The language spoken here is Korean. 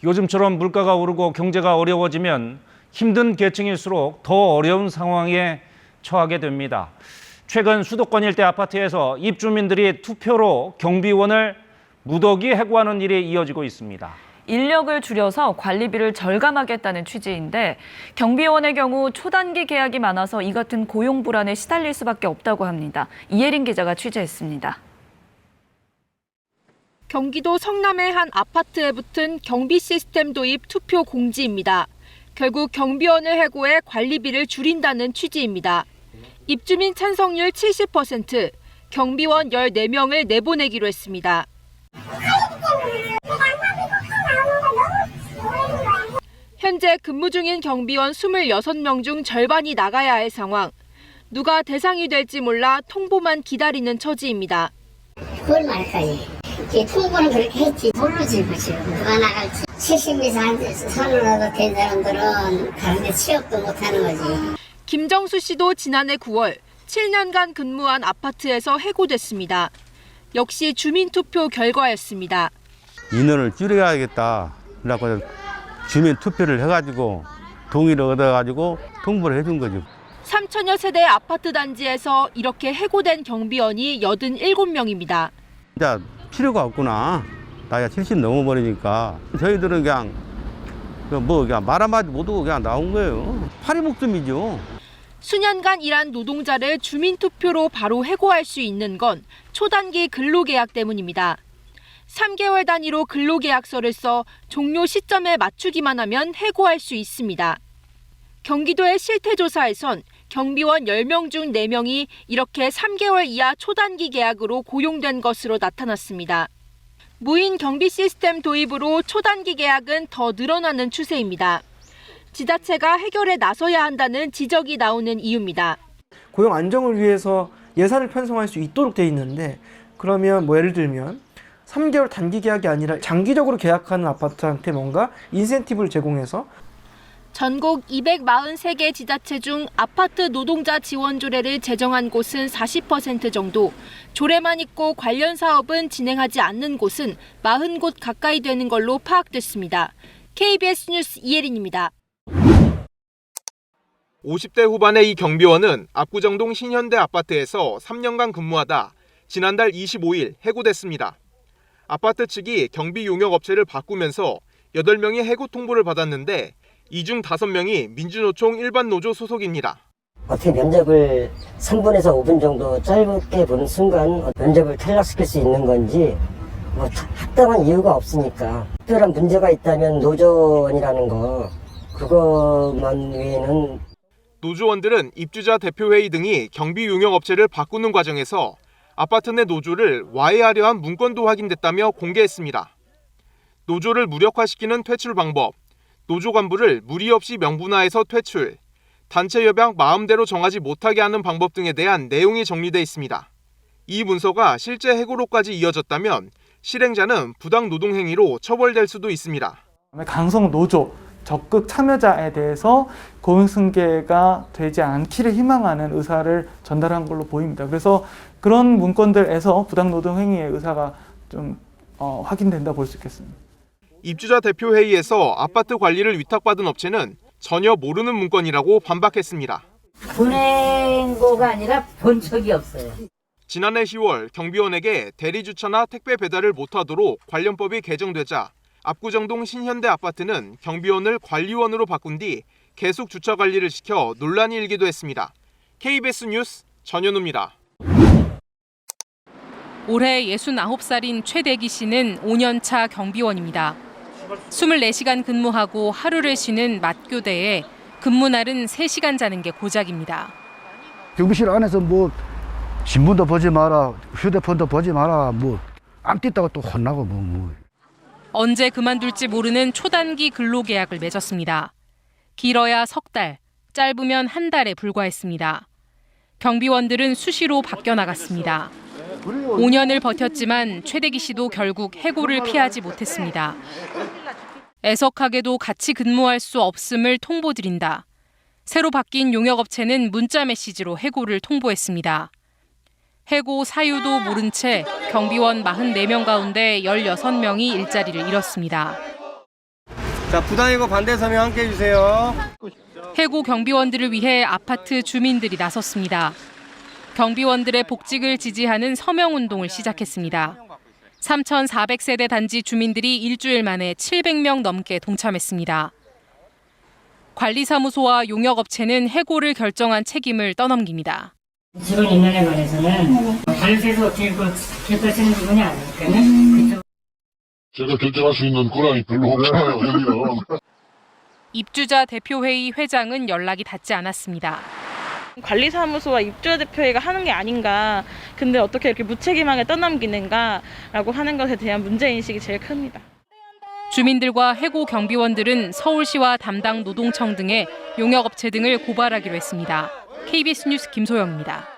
요즘처럼 물가가 오르고 경제가 어려워지면 힘든 계층일수록 더 어려운 상황에 처하게 됩니다. 최근 수도권 일대 아파트에서 입주민들이 투표로 경비원을 무더기 해고하는 일이 이어지고 있습니다. 인력을 줄여서 관리비를 절감하겠다는 취지인데 경비원의 경우 초단기 계약이 많아서 이 같은 고용 불안에 시달릴 수밖에 없다고 합니다. 이혜린 기자가 취재했습니다. 경기도 성남의 한 아파트에 붙은 경비 시스템 도입 투표 공지입니다. 결국 경비원을 해고해 관리비를 줄인다는 취지입니다. 입주민 찬성률 70%, 경비원 14명을 내보내기로 했습니다. 현재 근무 중인 경비원 26명 중 절반이 나가야 할 상황. 누가 대상이 될지 몰라 통보만 기다리는 처지입니다. 그걸 말까지. 통보는 그렇게 했지. 모르지, 그치. 누가 나갈지. 70 이상 선언하도 된 사람들은 다른 데 취업도 못하는 거지. 김정수 씨도 지난해 9월 7년간 근무한 아파트에서 해고됐습니다. 역시 주민투표 결과였습니다. 인원을 줄여야겠다. 그래서 주민투표를 해가지고 동의를 얻어가지고 통보를 해준 거죠. 3천여 세대 아파트 단지에서 이렇게 해고된 경비원이 87명입니다. 진짜 필요가 없구나. 나이가 70 넘어버리니까 저희들은 그냥 말 한마디 못하고 그냥 나온 거예요. 파리 목숨이죠. 수년간 일한 노동자를 주민투표로 바로 해고할 수 있는 건 초단기 근로계약 때문입니다. 3개월 단위로 근로계약서를 써 종료 시점에 맞추기만 하면 해고할 수 있습니다. 경기도의 실태조사에선 경비원 10명 중 4명이 이렇게 3개월 이하 초단기 계약으로 고용된 것으로 나타났습니다. 무인 경비 시스템 도입으로 초단기 계약은 더 늘어나는 추세입니다. 지자체가 해결에 나서야 한다는 지적이 나오는 이유입니다. 고용 안정을 위해서 예산을 편성할 수 있도록 돼 있는데 그러면 예를 들면 3개월 단기 계약이 아니라 장기적으로 계약하는 아파트한테 뭔가 인센티브를 제공해서 전국 243개 지자체 중 아파트 노동자 지원 조례를 제정한 곳은 40% 정도, 조례만 있고 관련 사업은 진행하지 않는 곳은 40곳 가까이 되는 걸로 파악됐습니다. KBS 뉴스 이혜린입니다. 50대 후반의 이 경비원은 압구정동 신현대 아파트에서 3년간 근무하다 지난달 25일 해고됐습니다. 아파트 측이 경비 용역업체를 바꾸면서 8명이 해고 통보를 받았는데 이 중 5명이 민주노총 일반 노조 소속입니다. 어떻게 면접을 3분에서 5분 정도 짧게 보는 순간 면접을 탈락시킬 수 있는 건지 합당한 이유가 없으니까 특별한 문제가 있다면 노조원이라는 거 그것만 외에는 노조원들은 입주자 대표회의 등이 경비 용역업체를 바꾸는 과정에서 아파트 내 노조를 와해하려 한 문건도 확인됐다며 공개했습니다. 노조를 무력화시키는 퇴출 방법, 노조 간부를 무리 없이 명분화해서 퇴출, 단체 협약 마음대로 정하지 못하게 하는 방법 등에 대한 내용이 정리돼 있습니다. 이 문서가 실제 해고로까지 이어졌다면 실행자는 부당 노동 행위로 처벌될 수도 있습니다. 강성 노조, 적극 참여자에 대해서 고용승계가 되지 않기를 희망하는 의사를 전달한 걸로 보입니다. 그래서 그런 문건들에서 부당 노동 행위의 의사가 좀 확인된다 볼 수 있겠습니다. 입주자 대표회의에서 아파트 관리를 위탁받은 업체는 전혀 모르는 문건이라고 반박했습니다. 보낸 거가 아니라 본 적이 없어요. 지난해 10월 경비원에게 대리주차나 택배 배달을 못하도록 관련법이 개정되자 압구정동 신현대 아파트는 경비원을 관리원으로 바꾼 뒤 계속 주차 관리를 시켜 논란이 일기도 했습니다. KBS 뉴스 전현우입니다. 올해 69살인 최대기 씨는 5년차 경비원입니다. 24시간 근무하고 하루를 쉬는 맞교대에 근무날은 3시간 자는 게 고작입니다. 경비실 안에서 신문도 보지 마라, 휴대폰도 보지 마라, 안 뛴다고 또 혼나고 언제 그만둘지 모르는 초단기 근로계약을 맺었습니다. 길어야 석 달, 짧으면 한 달에 불과했습니다. 경비원들은 수시로 바뀌어 나갔습니다. 5년을 버텼지만 최대기 씨도 결국 해고를 피하지 못했습니다. 애석하게도 같이 근무할 수 없음을 통보드린다. 새로 바뀐 용역업체는 문자 메시지로 해고를 통보했습니다. 해고 사유도 모른 채 경비원 44명 가운데 16명이 일자리를 잃었습니다. 자, 부당이고 반대 서명 함께 해주세요. 해고 경비원들을 위해 아파트 주민들이 나섰습니다. 경비원들의 복직을 지지하는 서명운동을 시작했습니다. 3,400세대 단지 주민들이 일주일 만에 700명 넘게 동참했습니다. 관리사무소와 용역업체는 해고를 결정한 책임을 떠넘깁니다. 직원 인원에 관해서는 관리사에서 어떻게 결정하시는 부분이 아닐까요? 제가 결정할 수 있는 권한이 별로 없잖아요, 여기는. 입주자 대표회의 회장은 연락이 닿지 않았습니다. 관리사무소와 입주자 대표회가 하는 게 아닌가, 근데 어떻게 이렇게 무책임하게 떠넘기는가라고 하는 것에 대한 문제인식이 제일 큽니다. 주민들과 해고 경비원들은 서울시와 담당 노동청 등의 용역업체 등을 고발하기로 했습니다. KBS 뉴스 김소영입니다.